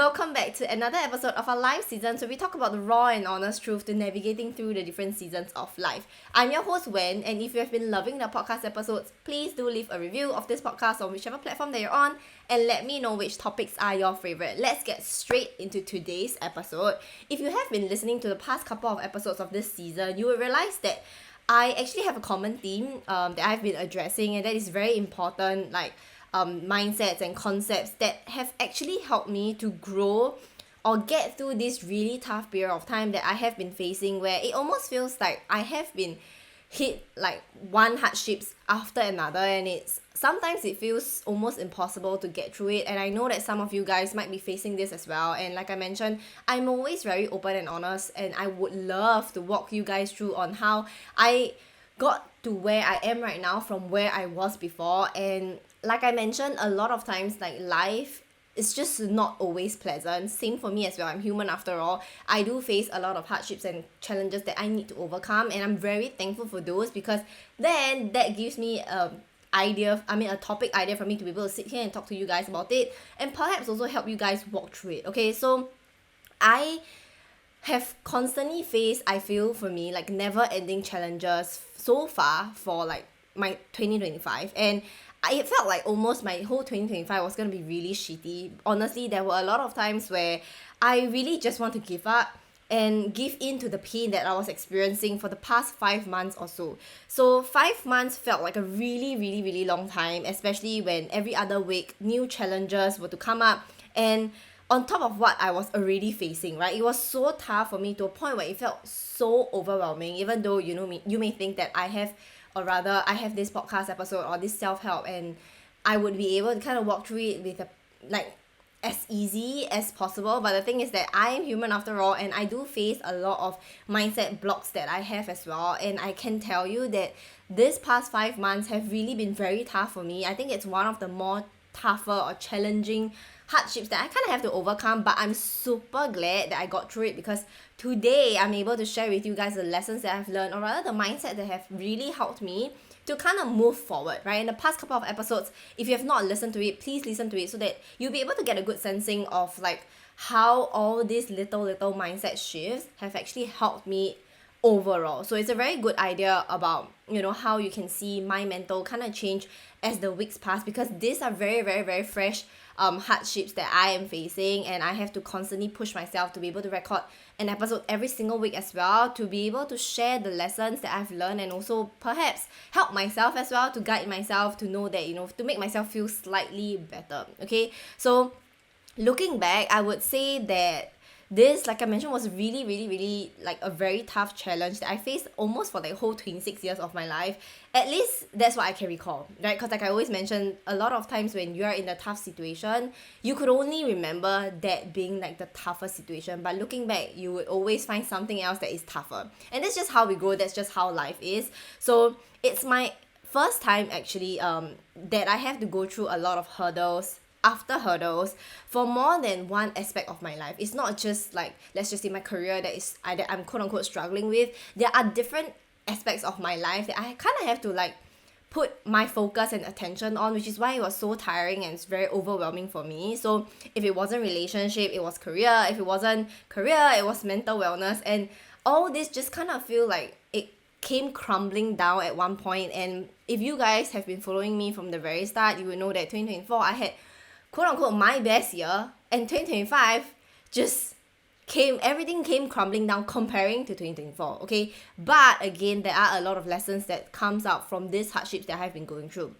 welcome back to another episode of our live season. So we talk about the raw and honest truth to navigating through the different seasons of life. I'm your host Wen, and if you have been loving the podcast episodes, please do leave a review of this podcast on whichever platform that you're on and let me know which topics are your favorite. Let's get straight into today's episode. If you have been listening to the past couple of episodes of this season, you will realize that I actually have a common theme that I've been addressing, and that is very important, mindsets and concepts that have actually helped me to grow or get through this really tough period of time that I have been facing, where it almost feels like I have been hit like one hardships after another, and sometimes it feels almost impossible to get through it. And I know that some of you guys might be facing this as well, and like I mentioned, I'm always very open and honest, and I would love to walk you guys through on how I got to where I am right now from where I was before. And like I mentioned, a lot of times, like, life is just not always pleasant. Same for me as well. I'm human after all. I do face a lot of hardships and challenges that I need to overcome, and I'm very thankful for those, because then that gives me a topic idea for me to be able to sit here and talk to you guys about it, and perhaps also help you guys walk through it. Okay, so I have constantly faced, I feel, for me, like, never ending challenges so far for like my 2025, and it felt like almost my whole 2025 was going to be really shitty. Honestly, there were a lot of times where I really just want to give up and give in to the pain that I was experiencing for the past 5 months or so. So 5 months felt like a really, really, really long time, especially when every other week new challenges were to come up, and on top of what I was already facing, right? It was so tough for me to a point where it felt so overwhelming, even though, you may think that I have this podcast episode or this self-help, and I would be able to kind of walk through it with as easy as possible. But the thing is that I am human after all, and I do face a lot of mindset blocks that I have as well. And I can tell you that this past 5 months have really been very tough for me. I think it's one of the more tougher or challenging hardships that I kind of have to overcome, but I'm super glad that I got through it, because today I'm able to share with you guys the lessons that I've learned, or rather the mindset that have really helped me to kind of move forward, right? In the past couple of episodes, if you have not listened to it, please listen to it so that you'll be able to get a good sensing of like how all these little mindset shifts have actually helped me overall. So it's a very good idea about, how you can see my mental kind of change as the weeks pass, because these are very, very, very fresh hardships that I am facing, and I have to constantly push myself to be able to record an episode every single week as well, to be able to share the lessons that I've learned, and also perhaps help myself as well, to guide myself, to know that, to make myself feel slightly better. Okay, so looking back, I would say that this, like I mentioned, was really, really, really like a very tough challenge that I faced almost for the whole 26 years of my life. At least that's what I can recall, right? Because like I always mention, a lot of times when you are in a tough situation, you could only remember that being like the toughest situation. But looking back, you would always find something else that is tougher. And that's just how we grow. That's just how life is. So it's my first time actually that I have to go through a lot of hurdles after hurdles for more than one aspect of my life. It's not just like, let's just say, my career that I'm quote unquote struggling with. There are different aspects of my life that I kind of have to like put my focus and attention on, which is why it was so tiring and it's very overwhelming for me. So if it wasn't relationship, it was career. If it wasn't career, it was mental wellness, and all this just kind of feel like it came crumbling down at one point. And if you guys have been following me from the very start, you will know that 2024 I had quote unquote my best year, and 2025 everything came crumbling down comparing to 2024. Okay, but again, there are a lot of lessons that comes out from these hardships that I've been going through.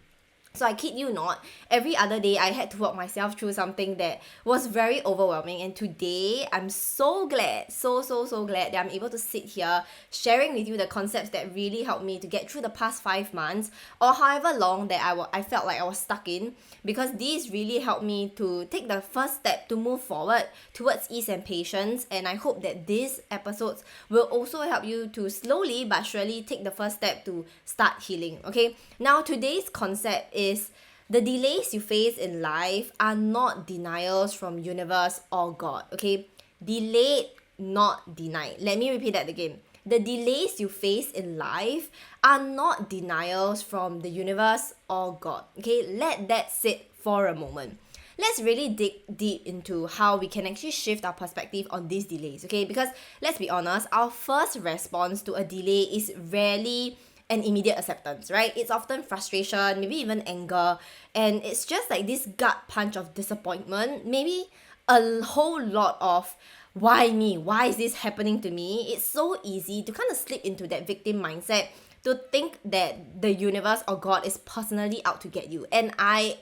So I kid you not, every other day I had to walk myself through something that was very overwhelming. And today I'm so glad, so glad that I'm able to sit here sharing with you the concepts that really helped me to get through the past 5 months, or however long that I felt like I was stuck in, because these really helped me to take the first step to move forward towards ease and patience. And I hope that these episodes will also help you to slowly but surely take the first step to start healing. Okay, now today's concept is the delays you face in life are not denials from universe or God. Okay, delayed, not denied. Let me repeat that again. The delays you face in life are not denials from the universe or God. Okay, let that sit for a moment. let's really dig deep into how we can actually shift our perspective on these delays, okay? Because let's be honest, our first response to a delay is rarely an immediate acceptance, right? It's often frustration, maybe even anger, and it's just like this gut punch of disappointment, maybe a whole lot of why me? Why is this happening to me? It's so easy to kind of slip into that victim mindset, to think that the universe or God is personally out to get you. And I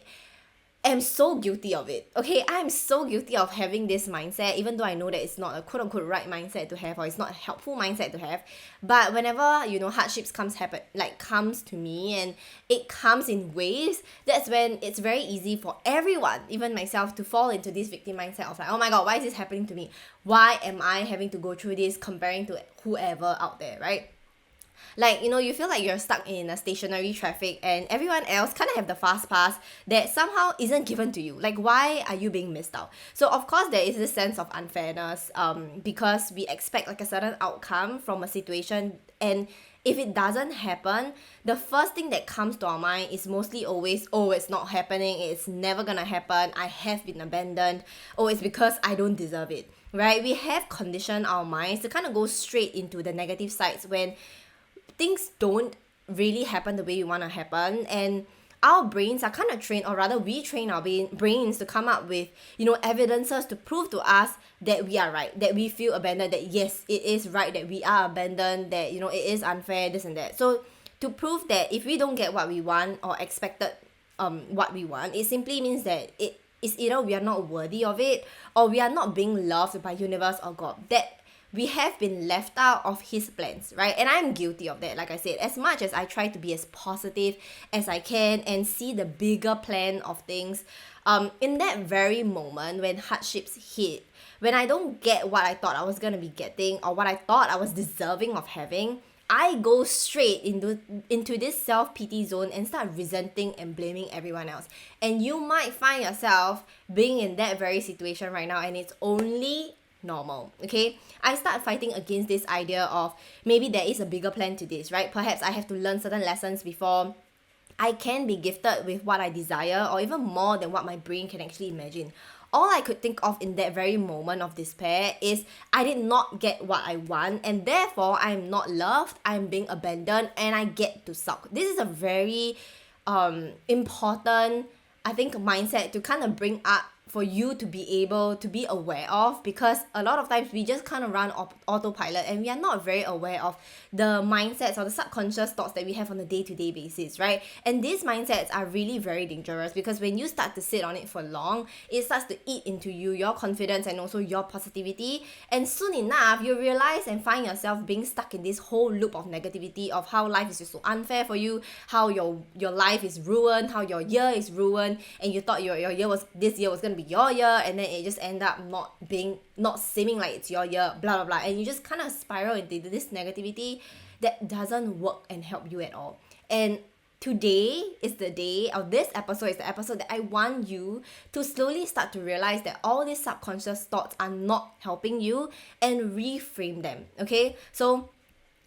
am so guilty of it. Okay, I'm so guilty of having this mindset, even though I know that it's not a quote unquote right mindset to have, or it's not a helpful mindset to have. But whenever, hardships comes to me, and it comes in waves, that's when it's very easy for everyone, even myself, to fall into this victim mindset of like, oh my god, why is this happening to me? Why am I having to go through this, comparing to whoever out there, right? Like, you feel like you're stuck in a stationary traffic and everyone else kind of have the fast pass that somehow isn't given to you. Like, why are you being missed out? So of course there is this sense of unfairness, because we expect like a certain outcome from a situation, and if it doesn't happen, the first thing that comes to our mind is mostly always, oh, it's not happening, it's never gonna happen, I have been abandoned, oh, it's because I don't deserve it, right? We have conditioned our minds to kind of go straight into the negative sides when things don't really happen the way we want to happen, and our brains are kind of trained, or rather we train our brains to come up with evidences to prove to us that we are right, that we feel abandoned, that yes, it is right that we are abandoned, that it is unfair, this and that. So to prove that if we don't get what we want or expected what we want, it simply means that it is either we are not worthy of it, or we are not being loved by universe or God, that we have been left out of his plans, right? And I'm guilty of that. Like I said, as much as I try to be as positive as I can and see the bigger plan of things, in that very moment when hardships hit, when I don't get what I thought I was gonna be getting, or what I thought I was deserving of having, I go straight into this self-pity zone and start resenting and blaming everyone else. And you might find yourself being in that very situation right now, and it's only normal, okay? I start fighting against this idea of maybe there is a bigger plan to this, right? Perhaps I have to learn certain lessons before I can be gifted with what I desire, or even more than what my brain can actually imagine. All I could think of in that very moment of despair is I did not get what I want, and therefore I'm not loved, I'm being abandoned, and I get to suck. This is a very important, I think, mindset to kind of bring up for you to be able to be aware of, because a lot of times we just kind of run autopilot and we are not very aware of the mindsets or the subconscious thoughts that we have on a day-to-day basis, right? And these mindsets are really very dangerous, because when you start to sit on it for long, it starts to eat into you, your confidence, and also your positivity, and soon enough you realize and find yourself being stuck in this whole loop of negativity of how life is just so unfair for you, how your life is ruined, how your year is ruined, and you thought your year was going to be your year, and then it just end up not seeming like it's your year, blah blah blah, and you just kind of spiral into this negativity that doesn't work and help you at all. And today is the day, or this episode is the episode that I want you to slowly start to realize that all these subconscious thoughts are not helping you, and reframe them, okay? So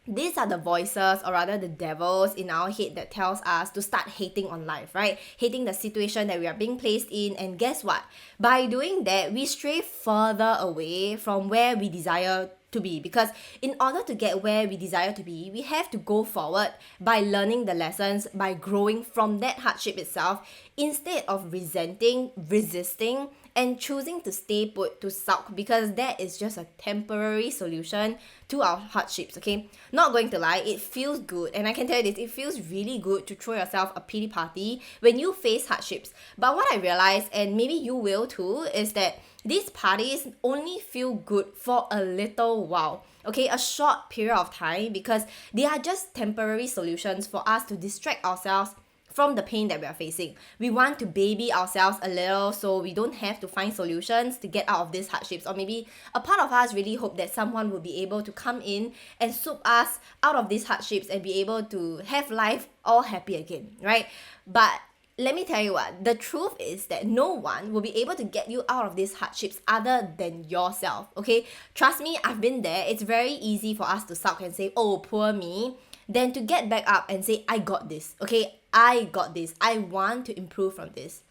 these are the voices, or rather the devils in our head, that tells us to start hating on life, right? Hating the situation that we are being placed in. And guess what? By doing that, we stray further away from where we desire to be, because in order to get where we desire to be, we have to go forward by learning the lessons, by growing from that hardship itself, instead of resenting, resisting, and choosing to stay put, to sulk, because that is just a temporary solution to our hardships, okay? Not going to lie, it feels good, and I can tell you this, it feels really good to throw yourself a pity party when you face hardships. But what I realized, and maybe you will too, is that these parties only feel good for a little while, okay? A short period of time, because they are just temporary solutions for us to distract ourselves from the pain that we are facing. We want to baby ourselves a little so we don't have to find solutions to get out of these hardships. Or maybe a part of us really hope that someone will be able to come in and soup us out of these hardships and be able to have life all happy again, right? But let me tell you what, the truth is that no one will be able to get you out of these hardships other than yourself, okay? Trust me, I've been there. It's very easy for us to sulk and say, oh, poor me, than to get back up and say, I got this, okay? I got this. I want to improve from this.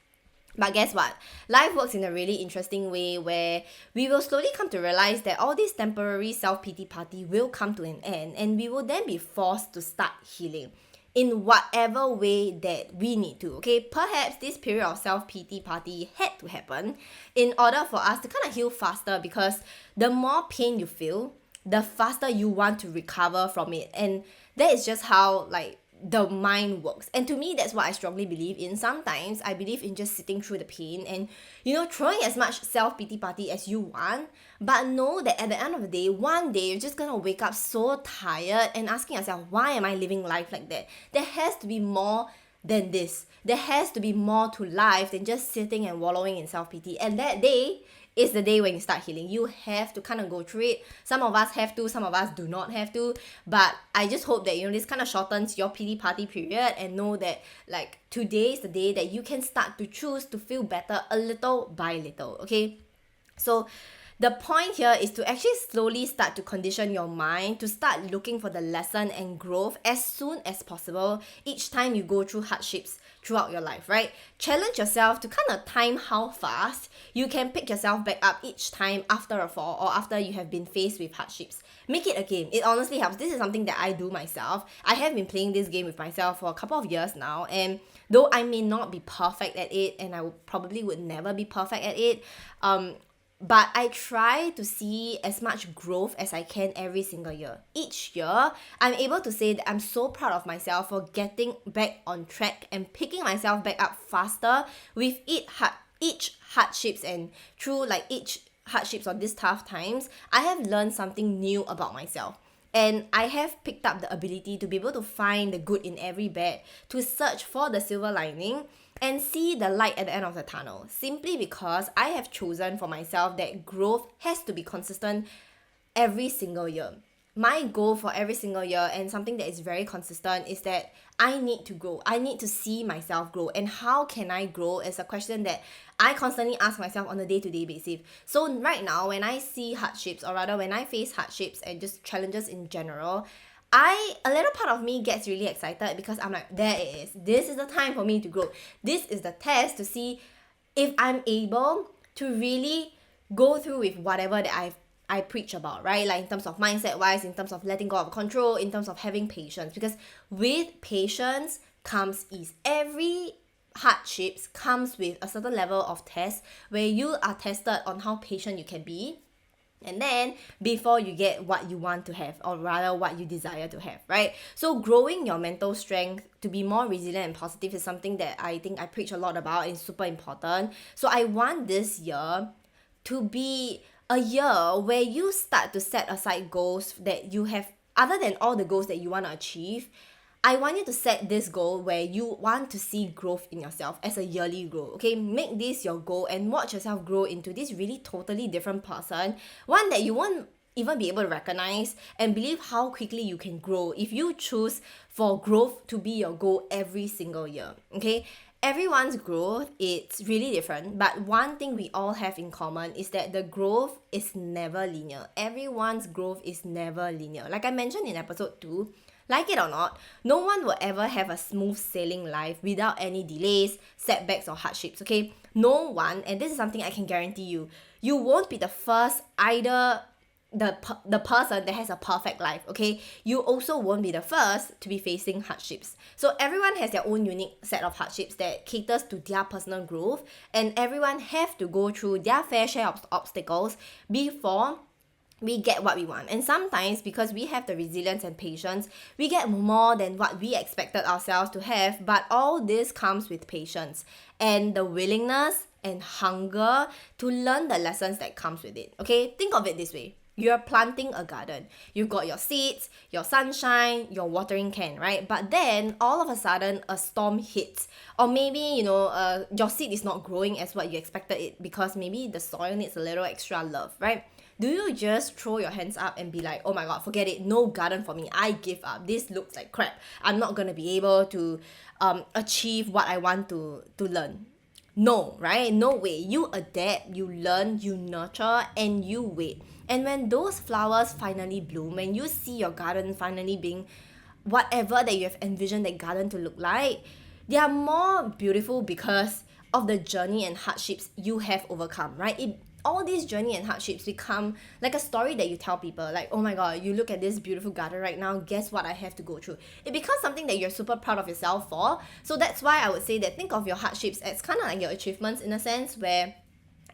But guess what? Life works in a really interesting way where we will slowly come to realize that all this temporary self-pity party will come to an end, and we will then be forced to start healing in whatever way that we need to. Okay, perhaps this period of self-pity party had to happen in order for us to kind of heal faster, because the more pain you feel, the faster you want to recover from it. And that is just how like the mind works. And to me, that's what I strongly believe in. Sometimes I believe in just sitting through the pain and, throwing as much self-pity party as you want, but know that at the end of the day, one day you're just gonna wake up so tired and asking yourself, why am I living life like that? There has to be more than this. There has to be more to life than just sitting and wallowing in self-pity. And that day is the day when you start healing. You have to kind of go through it. Some of us have to, some of us do not have to. But I just hope that, this kind of shortens your pity party period, and know that like today is the day that you can start to choose to feel better a little by little, okay? So the point here is to actually slowly start to condition your mind to start looking for the lesson and growth as soon as possible each time you go through hardships throughout your life, right? Challenge yourself to kind of time how fast you can pick yourself back up each time after a fall or after you have been faced with hardships. Make it a game. It honestly helps. This is something that I do myself. I have been playing this game with myself for a couple of years now, and though I may not be perfect at it, and I probably would never be perfect at it, but I try to see as much growth as I can every single year. Each year, I'm able to say that I'm so proud of myself for getting back on track and picking myself back up faster with each hardships, and through like each hardships or these tough times, I have learned something new about myself. And I have picked up the ability to be able to find the good in every bad, to search for the silver lining, and see the light at the end of the tunnel, simply because I have chosen for myself that growth has to be consistent every single year. My goal for every single year, and something that is very consistent, is that I need to grow. I need to see myself grow. And how can I grow is a question that I constantly ask myself on a day-to-day basis. So right now, when I see hardships, or rather when I face hardships and just challenges in general, a little part of me gets really excited, because I'm like, there it is. This is the time for me to grow. This is the test to see if I'm able to really go through with whatever that I preach about, right? Like in terms of mindset wise, in terms of letting go of control, in terms of having patience. Because with patience comes ease. Every hardships comes with a certain level of test where you are tested on how patient you can be, and then before you get what you want to have, or rather what you desire to have, right? So growing your mental strength to be more resilient and positive is something that I think I preach a lot about. It's super important. So I want this year to be a year where you start to set aside goals that you have, other than all the goals that you want to achieve. I want you to set this goal where you want to see growth in yourself as a yearly goal, okay? Make this your goal and watch yourself grow into this really totally different person, one that you won't even be able to recognize, and believe how quickly you can grow if you choose for growth to be your goal every single year, okay? Everyone's growth, it's really different, but one thing we all have in common is that the growth is never linear. Everyone's growth is never linear. Like I mentioned in episode 2, like it or not, no one will ever have a smooth sailing life without any delays, setbacks, or hardships, okay? No one, and this is something I can guarantee you, you won't be the first, either the person that has a perfect life, okay? You also won't be the first to be facing hardships. So everyone has their own unique set of hardships that caters to their personal growth, and everyone have to go through their fair share of obstacles before we get what we want. And sometimes, because we have the resilience and patience, we get more than what we expected ourselves to have. But all this comes with patience and the willingness and hunger to learn the lessons that comes with it, okay? Think of it this way. You're planting a garden. You've got your seeds, your sunshine, your watering can, right? But then all of a sudden a storm hits, or maybe your seed is not growing as what you expected it, because maybe the soil needs a little extra love, right? Do you just throw your hands up and be like, oh my god, forget it, no garden for me, I give up, this looks like crap, I'm not gonna be able to achieve what I want to learn? No, right? No way. You adapt, you learn, you nurture, and you wait. And when those flowers finally bloom, when you see your garden finally being whatever that you have envisioned that garden to look like, they are more beautiful because of the journey and hardships you have overcome, right? All these journey and hardships become like a story that you tell people, like, oh my god, you look at this beautiful garden right now, guess what I have to go through. It becomes something that you're super proud of yourself for. So that's why I would say that think of your hardships as kind of like your achievements, in a sense where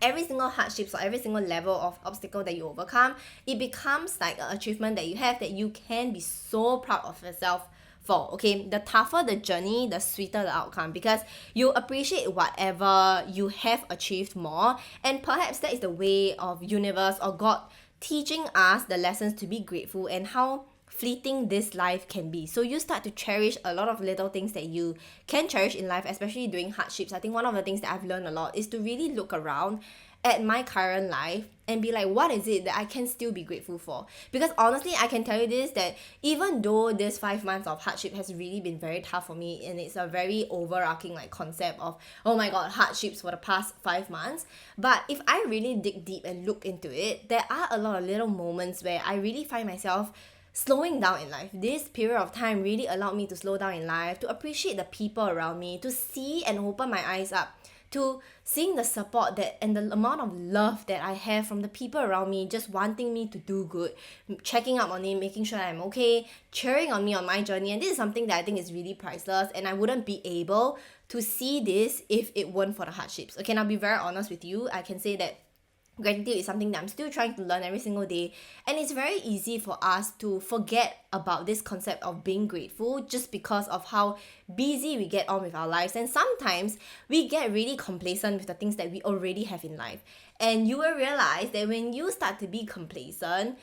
every single hardships or every single level of obstacle that you overcome, it becomes like an achievement that you have that you can be so proud of yourself for. Okay, the tougher the journey, the sweeter the outcome, because you appreciate whatever you have achieved more. And perhaps that is the way of universe or God teaching us the lessons to be grateful and how fleeting this life can be. So you start to cherish a lot of little things that you can cherish in life, especially during hardships. I think one of the things that I've learned a lot is to really look around at my current life and be like, what is it that I can still be grateful for? Because honestly, I can tell you this, that even though this 5 months of hardship has really been very tough for me, and it's a very overarching like concept of, oh my god, hardships for the past 5 months, but if I really dig deep and look into it, there are a lot of little moments where I really find myself slowing down in life. This period of time really allowed me to slow down in life, to appreciate the people around me, to see and open my eyes up to seeing the support that and the amount of love that I have from the people around me, just wanting me to do good, checking up on me, making sure I'm okay, cheering on me on my journey. And this is something that I think is really priceless, and I wouldn't be able to see this if it weren't for the hardships. Okay, and I'll be very honest with you, I can say that gratitude is something that I'm still trying to learn every single day, and it's very easy for us to forget about this concept of being grateful just because of how busy we get on with our lives. And sometimes we get really complacent with the things that we already have in life, and you will realize that when you start to be complacent,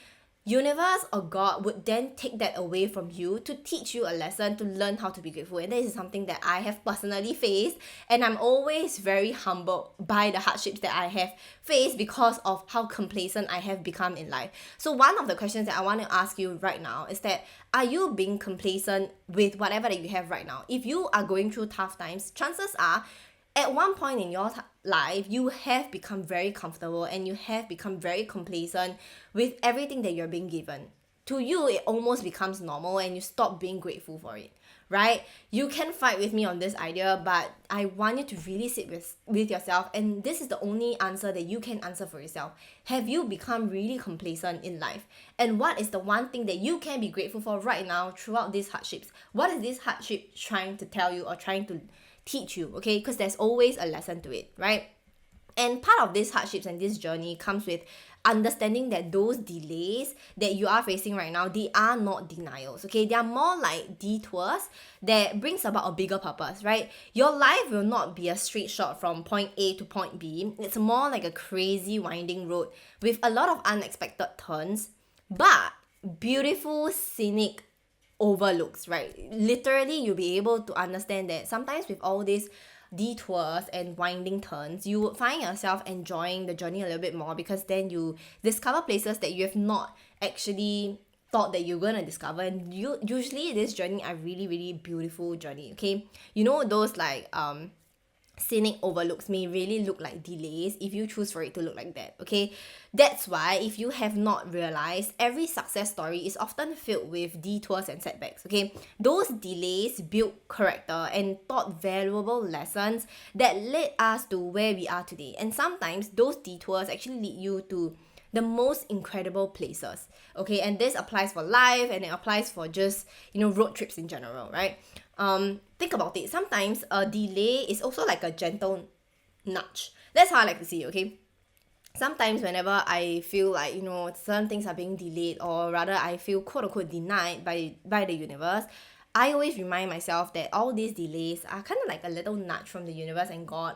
universe or God would then take that away from you to teach you a lesson, to learn how to be grateful. And this is something that I have personally faced, and I'm always very humbled by the hardships that I have faced because of how complacent I have become in life. So one of the questions that I want to ask you right now is that, are you being complacent with whatever that you have right now? If you are going through tough times, chances are at one point in your life, you have become very comfortable and you have become very complacent with everything that you're being given. To you, it almost becomes normal and you stop being grateful for it, right? You can fight with me on this idea, but I want you to really sit with yourself, and this is the only answer that you can answer for yourself. Have you become really complacent in life? And what is the one thing that you can be grateful for right now throughout these hardships? What is this hardship trying to tell you or trying to teach you? Okay, because there's always a lesson to it, right? And part of these hardships and this journey comes with understanding that those delays that you are facing right now, they are not denials. Okay, they are more like detours that brings about a bigger purpose, right? Your life will not be a straight shot from point A to point B. It's more like a crazy winding road with a lot of unexpected turns, but beautiful, scenic overlooks, right? Literally, you'll be able to understand that sometimes with all these detours and winding turns, you would find yourself enjoying the journey a little bit more, because then you discover places that you have not actually thought that you're gonna discover. And you usually this journey are really, really beautiful journey. Okay, you know, those like scenic overlooks may really look like delays if you choose for it to look like that. Okay, that's why if you have not realized, every success story is often filled with detours and setbacks. Okay, those delays build character and taught valuable lessons that led us to where we are today. And sometimes those detours actually lead you to the most incredible places. Okay, and this applies for life, and it applies for just, you know, road trips in general, right? Think about it. Sometimes a delay is also like a gentle nudge. That's how I like to see it. Okay, sometimes whenever I feel like, you know, certain things are being delayed, or rather I feel quote unquote denied by the universe, I always remind myself that all these delays are kind of like a little nudge from the universe and God,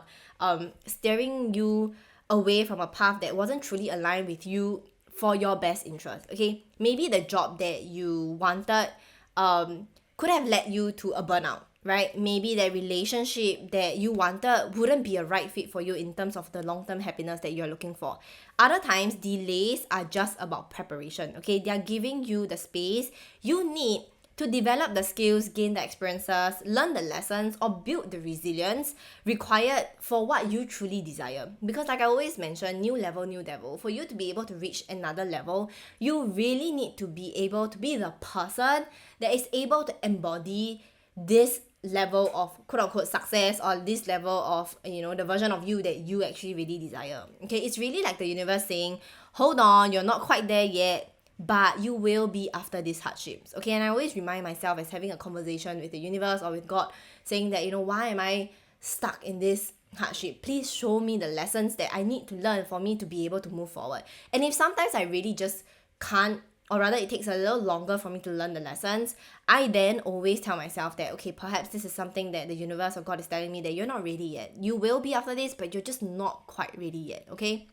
steering you away from a path that wasn't truly aligned with you for your best interest. Okay, maybe the job that you wanted could have led you to a burnout, right? Maybe the relationship that you wanted wouldn't be a right fit for you in terms of the long-term happiness that you're looking for. Other times, delays are just about preparation. Okay, they are giving you the space you need to develop the skills, gain the experiences, learn the lessons, or build the resilience required for what you truly desire. Because like I always mention, new level, new devil. For you to be able to reach another level, you really need to be able to be the person that is able to embody this level of quote-unquote success, or this level of, the version of you that you actually really desire. Okay, it's really like the universe saying, hold on, you're not quite there yet, but you will be after these hardships. Okay, and I always remind myself as having a conversation with the universe or with God, saying that, why am I stuck in this hardship? Please show me the lessons that I need to learn for me to be able to move forward. And if sometimes I really just can't, or rather it takes a little longer for me to learn the lessons, I then always tell myself that, okay, perhaps this is something that the universe or God is telling me that you're not ready yet. You will be after this, but you're just not quite ready yet, okay?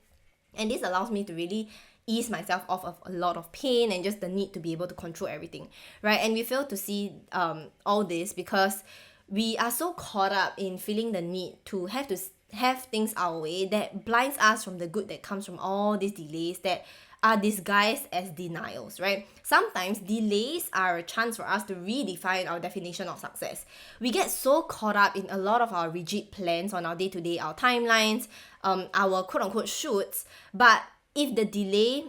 And this allows me to really ease myself off of a lot of pain and just the need to be able to control everything, right? And we fail to see all this because we are so caught up in feeling the need to have things our way that blinds us from the good that comes from all these delays that are disguised as denials, right? Sometimes delays are a chance for us to redefine our definition of success. We get so caught up in a lot of our rigid plans on our day-to-day, our timelines, our quote-unquote shoots, but if the delay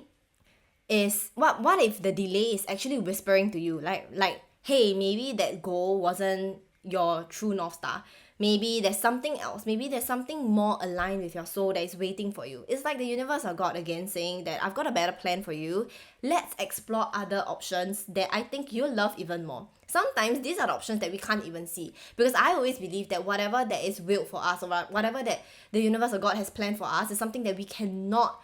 is, what if the delay is actually whispering to you, like, hey, maybe that goal wasn't your true North Star. Maybe there's something else. Maybe there's something more aligned with your soul that is waiting for you. It's like the universe or God again saying that I've got a better plan for you. Let's explore other options that I think you'll love even more. Sometimes these are the options that we can't even see, because I always believe that whatever that is willed for us, or whatever that the universe or God has planned for us, is something that we cannot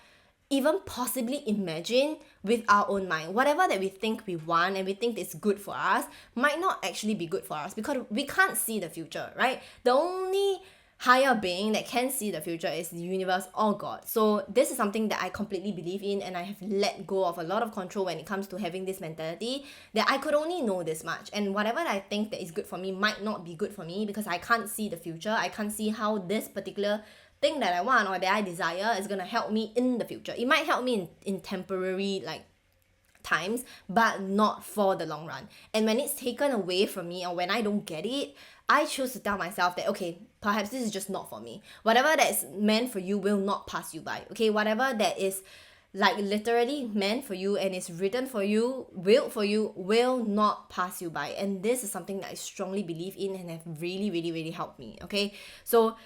even possibly imagine with our own mind. Whatever that we think we want and we think is good for us might not actually be good for us, because we can't see the future, right? The only higher being that can see the future is the universe or God. So this is something that I completely believe in, and I have let go of a lot of control when it comes to having this mentality that I could only know this much, and whatever I think that is good for me might not be good for me because I can't see the future. I can't see how this particular thing that I want or that I desire is gonna help me in the future. It might help me in temporary times, but not for the long run. And when it's taken away from me, or when I don't get it, I choose to tell myself that, okay, perhaps this is just not for me. Whatever that's meant for you will not pass you by. Okay, whatever that is literally meant for you and is written for you, willed for you, will not pass you by. And this is something that I strongly believe in and have really, really, really helped me. Okay, so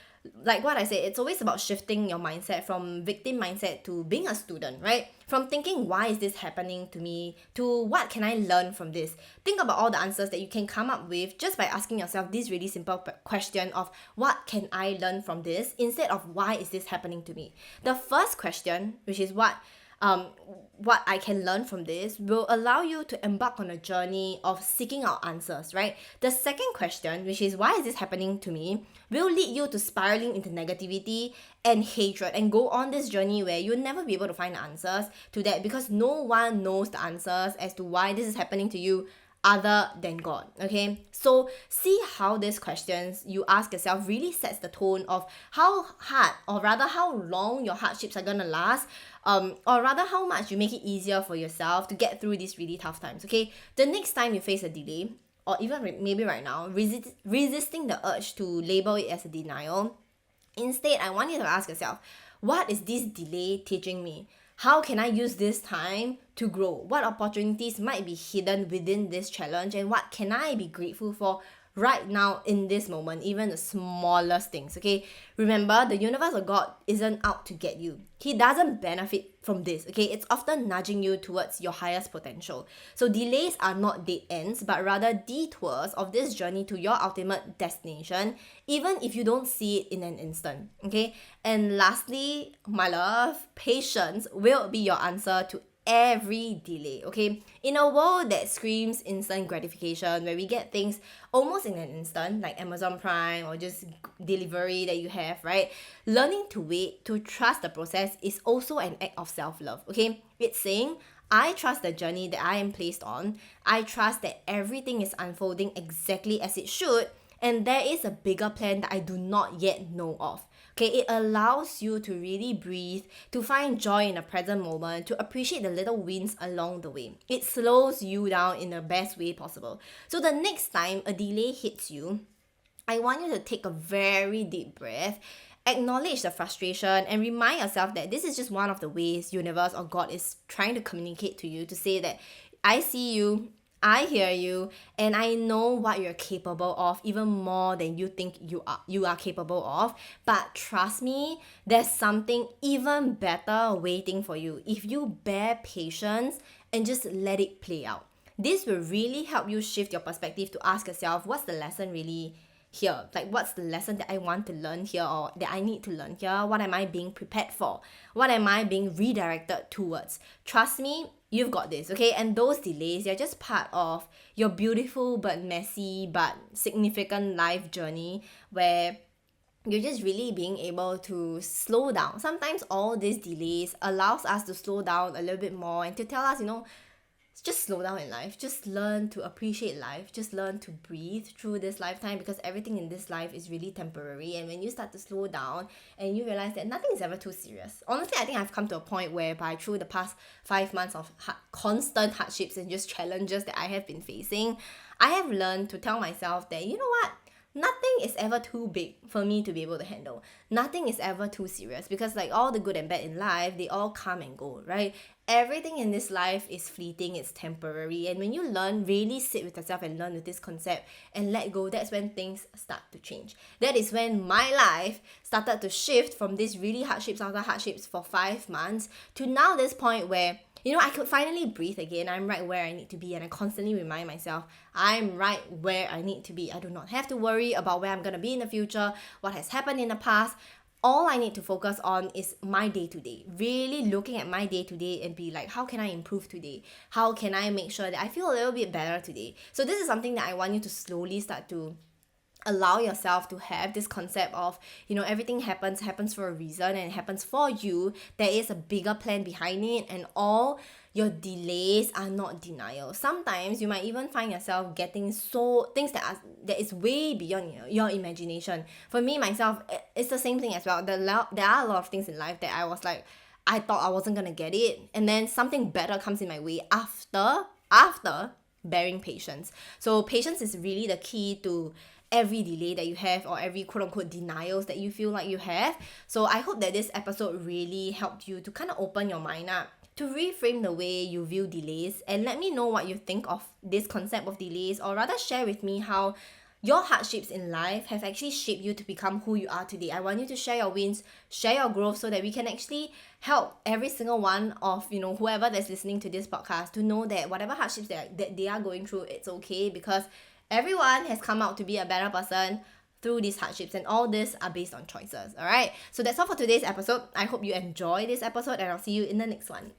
like what I said, it's always about shifting your mindset from victim mindset to being a student, right? From thinking, why is this happening to me, to what can I learn from this? Think about all the answers that you can come up with just by asking yourself this really simple question of what can I learn from this, instead of why is this happening to me. The first question, which is what I can learn from this, will allow you to embark on a journey of seeking out answers, right? The second question, which is why is this happening to me, will lead you to spiraling into negativity and hatred, and go on this journey where you'll never be able to find the answers to that, because no one knows the answers as to why this is happening to you other than God. Okay, so see how these questions you ask yourself really sets the tone of how hard, or rather how long your hardships are gonna last, or rather how much you make it easier for yourself to get through these really tough times. Okay, the next time you face a delay, or even maybe right now, resisting the urge to label it as a denial, instead I want you to ask yourself, what is this delay teaching me? How can I use this time to grow? What opportunities might be hidden within this challenge, and what can I be grateful for right now in this moment, even the smallest things, okay? Remember, the universe or God isn't out to get you. He doesn't benefit from this, okay? It's often nudging you towards your highest potential. So delays are not dead ends, but rather detours of this journey to your ultimate destination, even if you don't see it in an instant, okay? And lastly, my love, patience will be your answer to every delay, okay? In a world that screams instant gratification, where we get things almost in an instant, like Amazon Prime or just delivery that you have, right? Learning to wait, to trust the process, is also an act of self-love, okay? It's saying, I trust the journey that I am placed on. I trust that everything is unfolding exactly as it should, and there is a bigger plan that I do not yet know of. Okay, it allows you to really breathe, to find joy in the present moment, to appreciate the little wins along the way. It slows you down in the best way possible. So the next time a delay hits you, I want you to take a very deep breath, acknowledge the frustration, and remind yourself that this is just one of the ways universe or God is trying to communicate to you, to say that I see you, I hear you, and I know what you're capable of even more than you think you are capable of. But trust me, there's something even better waiting for you if you bear patience and just let it play out. This will really help you shift your perspective to ask yourself, what's the lesson really here? Like, what's the lesson that I want to learn here or that I need to learn here? What am I being prepared for? What am I being redirected towards? Trust me, you've got this, okay? And those delays, they're just part of your beautiful but messy but significant life journey where you're just really being able to slow down. Sometimes all these delays allows us to slow down a little bit more and to tell us, just slow down in life. Just learn to appreciate life. Just learn to breathe through this lifetime, because everything in this life is really temporary. And when you start to slow down and you realize that nothing is ever too serious. Honestly, I think I've come to a point whereby through the past 5 months of constant hardships and just challenges that I have been facing, I have learned to tell myself that, you know what? Nothing is ever too big for me to be able to handle. Nothing is ever too serious, because like all the good and bad in life, they all come and go, right? Everything in this life is fleeting, it's temporary. And when you really sit with yourself and learn with this concept and let go, that's when things start to change. That is when my life started to shift from this really hardships after hardships for 5 months to now this point where I could finally breathe again. I'm right where I need to be, and I constantly remind myself, I'm right where I need to be. I do not have to worry about where I'm going to be in the future, what has happened in the past. All I need to focus on is my day-to-day. Really looking at my day-to-day and be like, how can I improve today? How can I make sure that I feel a little bit better today? So this is something that I want you to slowly start to allow yourself to have this concept of, everything happens for a reason, and it happens for you. There is a bigger plan behind it, and all your delays are not denial. Sometimes you might even find yourself getting things that is way beyond your imagination. For me myself, it's the same thing as well. There are a lot of things in life that I was like, I thought I wasn't gonna get it, and then something better comes in my way after bearing patience. So patience is really the key to every delay that you have, or every quote-unquote denials that you feel like you have. So I hope that this episode really helped you to kind of open your mind up, to reframe the way you view delays, and let me know what you think of this concept of delays, or rather share with me how your hardships in life have actually shaped you to become who you are today. I want you to share your wins, share your growth, so that we can actually help every single one of whoever that's listening to this podcast to know that whatever hardships that they are going through, it's okay, because everyone has come out to be a better person through these hardships, and all this are based on choices. All right, so that's all for today's episode. I hope you enjoy this episode, and I'll see you in the next one.